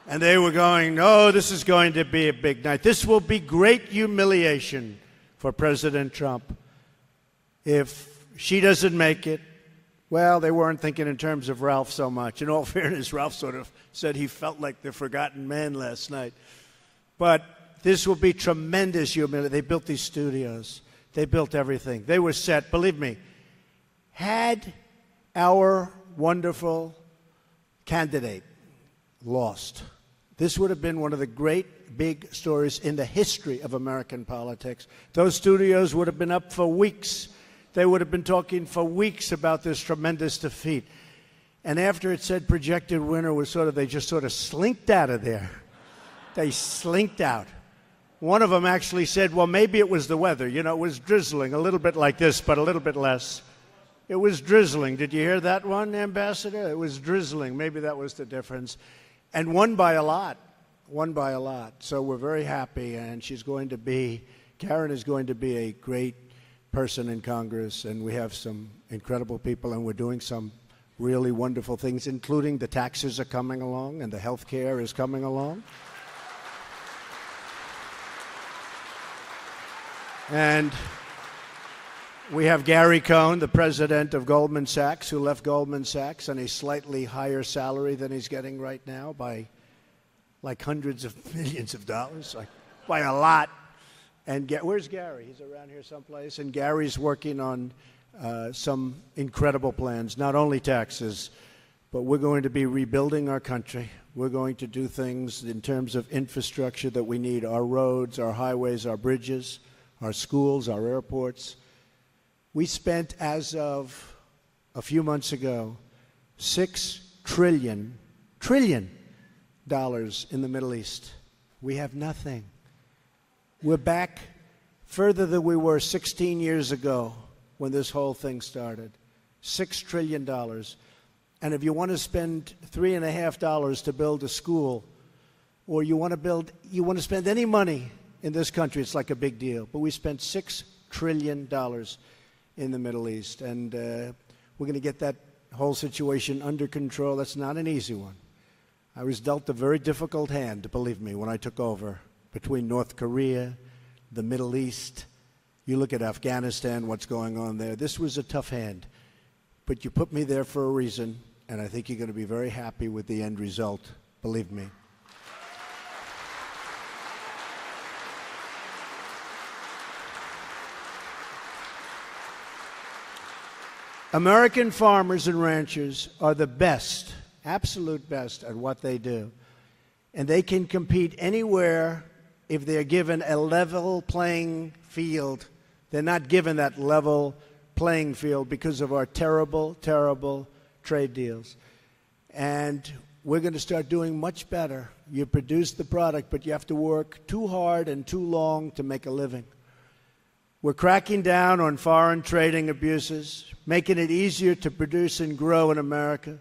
And they were going, no, this is going to be a big night. This will be great humiliation for President Trump. If she doesn't make it, well, they weren't thinking in terms of Ralph so much. In all fairness, Ralph sort of said he felt like the forgotten man last night. But this will be tremendous humility. They built these studios. They built everything. They were set. Believe me, had our wonderful candidate lost, this would have been one of the great big stories in the history of American politics. Those studios would have been up for weeks. They would have been talking for weeks about this tremendous defeat. And after it said projected winner was they just sort of slinked out of there. They slinked out. One of them actually said, well, maybe it was the weather. You know, it was drizzling, a little bit like this, but a little bit less. It was drizzling. Did you hear that one, Ambassador? It was drizzling. Maybe that was the difference. And won by a lot. Won by a lot. So we're very happy, and Karen is going to be a great person in Congress, and we have some incredible people, and we're doing some really wonderful things, including the taxes are coming along, and the health care is coming along. And we have Gary Cohn, the president of Goldman Sachs, who left Goldman Sachs on a slightly higher salary than he's getting right now by like hundreds of millions of dollars, like by a lot. And where's Gary? He's around here someplace. And Gary's working on some incredible plans, not only taxes, but we're going to be rebuilding our country. We're going to do things in terms of infrastructure that we need, our roads, our highways, our bridges, our schools, our airports. We spent, as of a few months ago, $6 trillion in the Middle East. We have nothing. We're back further than we were 16 years ago when this whole thing started. $6 trillion. And if you want to spend $3.50 to build a school, or you want to spend any money in this country, it's like a big deal. But we spent $6 trillion in the Middle East. And we're going to get that whole situation under control. That's not an easy one. I was dealt a very difficult hand, believe me, when I took over, between North Korea, the Middle East. You look at Afghanistan, what's going on there. This was a tough hand. But you put me there for a reason, and I think you're going to be very happy with the end result, believe me. American farmers and ranchers are the best, absolute best at what they do. And they can compete anywhere if they're given a level playing field. They're not given that level playing field because of our terrible, terrible trade deals. And we're going to start doing much better. You produce the product, but you have to work too hard and too long to make a living. We're cracking down on foreign trading abuses, making it easier to produce and grow in America,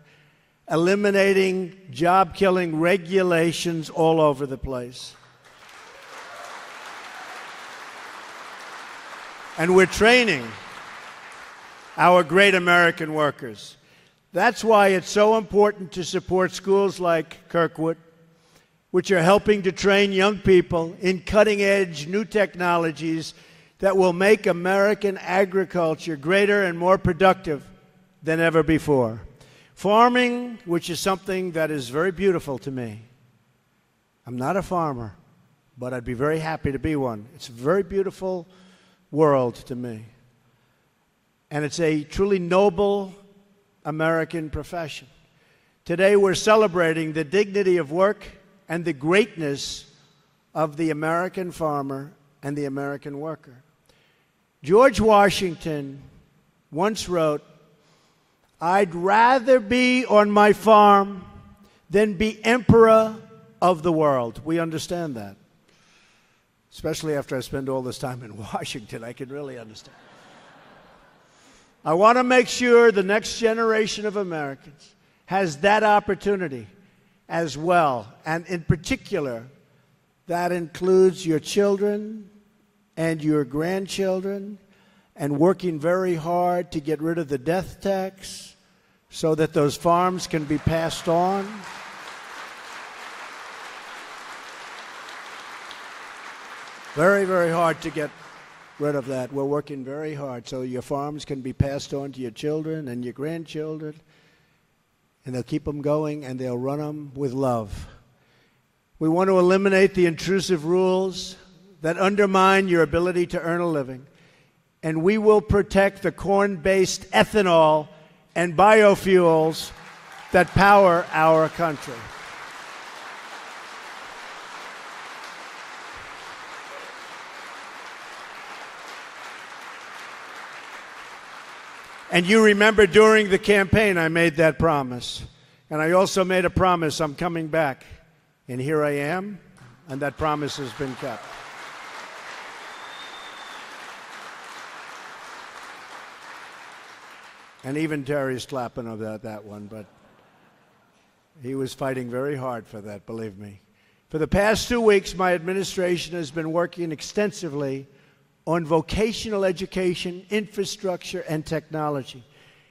eliminating job-killing regulations all over the place. And we're training our great American workers. That's why it's so important to support schools like Kirkwood, which are helping to train young people in cutting-edge new technologies that will make American agriculture greater and more productive than ever before. Farming, which is something that is very beautiful to me. I'm not a farmer, but I'd be very happy to be one. It's a very beautiful world to me. And it's a truly noble American profession. Today we're celebrating the dignity of work and the greatness of the American farmer and the American worker. George Washington once wrote, "I'd rather be on my farm than be emperor of the world." We understand that. Especially after I spend all this time in Washington, I can really understand. I want to make sure the next generation of Americans has that opportunity as well. And in particular, that includes your children and your grandchildren, and working very hard to get rid of the death tax so that those farms can be passed on. Very, very hard to get rid of that. We're working very hard so your farms can be passed on to your children and your grandchildren, and they'll keep them going and they'll run them with love. We want to eliminate the intrusive rules that undermine your ability to earn a living, and we will protect the corn-based ethanol and biofuels that power our country. And you remember during the campaign I made that promise. And I also made a promise I'm coming back. And here I am, and that promise has been kept. And even Terry's clapping about that one, but he was fighting very hard for that, believe me. For the past 2 weeks, my administration has been working extensively on vocational education, infrastructure, and technology.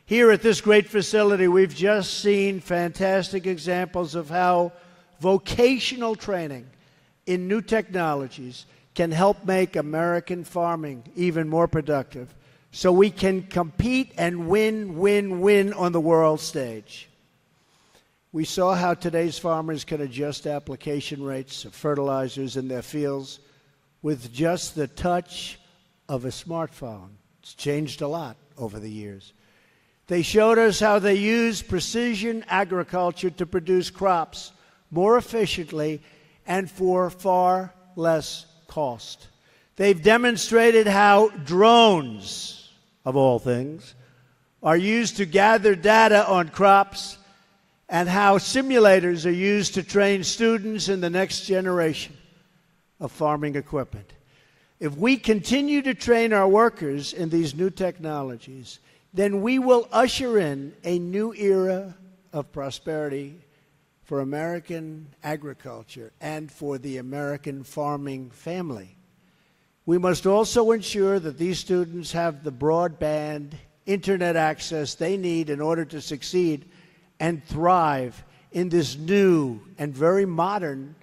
Here at this great facility, we've just seen fantastic examples of how vocational training in new technologies can help make American farming even more productive, so we can compete and win on the world stage. We saw how today's farmers can adjust application rates of fertilizers in their fields with just the touch of a smartphone. It's changed a lot over the years. They showed us how they use precision agriculture to produce crops more efficiently and for far less cost. They've demonstrated how drones, of all things, are used to gather data on crops and how simulators are used to train students in the next generation of farming equipment. If we continue to train our workers in these new technologies, then we will usher in a new era of prosperity for American agriculture and for the American farming family. We must also ensure that these students have the broadband internet access they need in order to succeed and thrive in this new and very modern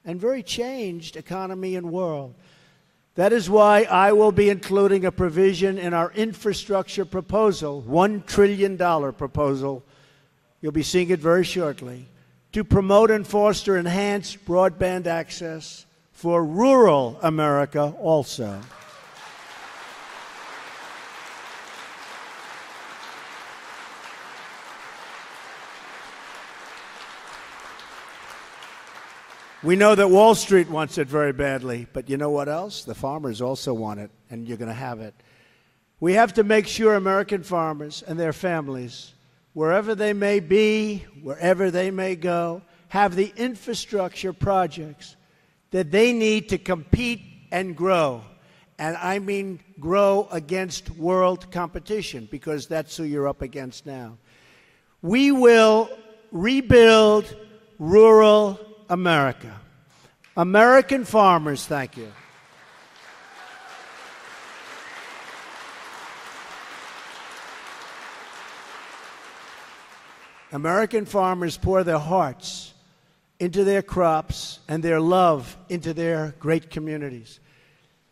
and very changed economy and world. That is why I will be including a provision in our infrastructure proposal, $1 trillion proposal, you'll be seeing it very shortly, to promote and foster enhanced broadband access for rural America also. We know that Wall Street wants it very badly, but you know what else? The farmers also want it, and you're going to have it. We have to make sure American farmers and their families, wherever they may be, wherever they may go, have the infrastructure projects that they need to compete and grow. And I mean grow against world competition, because that's who you're up against now. We will rebuild rural America. American farmers, thank you. American farmers pour their hearts into their crops and their love into their great communities.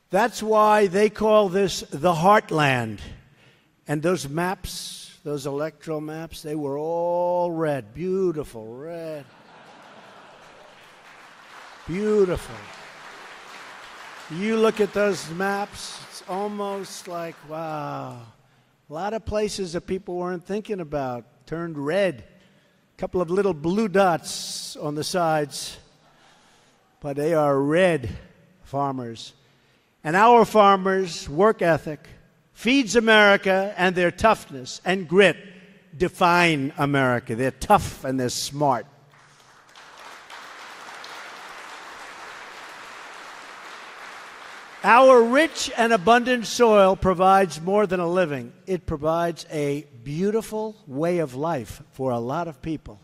That's why they call this the Heartland. And those maps, those electoral maps, they were all red, beautiful red. Beautiful. You look at those maps, it's almost like, wow. A lot of places that people weren't thinking about turned red. A couple of little blue dots on the sides. But they are red farmers. And our farmers' work ethic feeds America, and their toughness and grit define America. They're tough and they're smart. Our rich and abundant soil provides more than a living. It provides a beautiful way of life for a lot of people.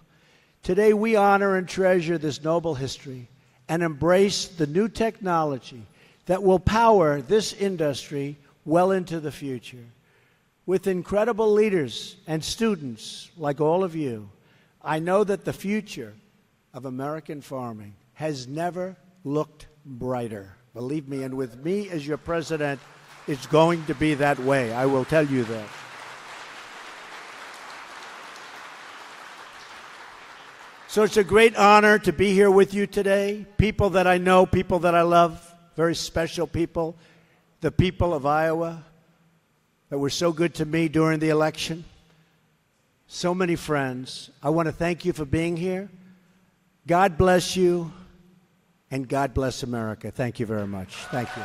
Today we honor and treasure this noble history and embrace the new technology that will power this industry well into the future. With incredible leaders and students like all of you, I know that the future of American farming has never looked brighter. Believe me, and with me as your president, it's going to be that way. I will tell you that. So it's a great honor to be here with you today. People that I know, people that I love, very special people, the people of Iowa that were so good to me during the election. So many friends. I want to thank you for being here. God bless you, and God bless America. Thank you very much. Thank you.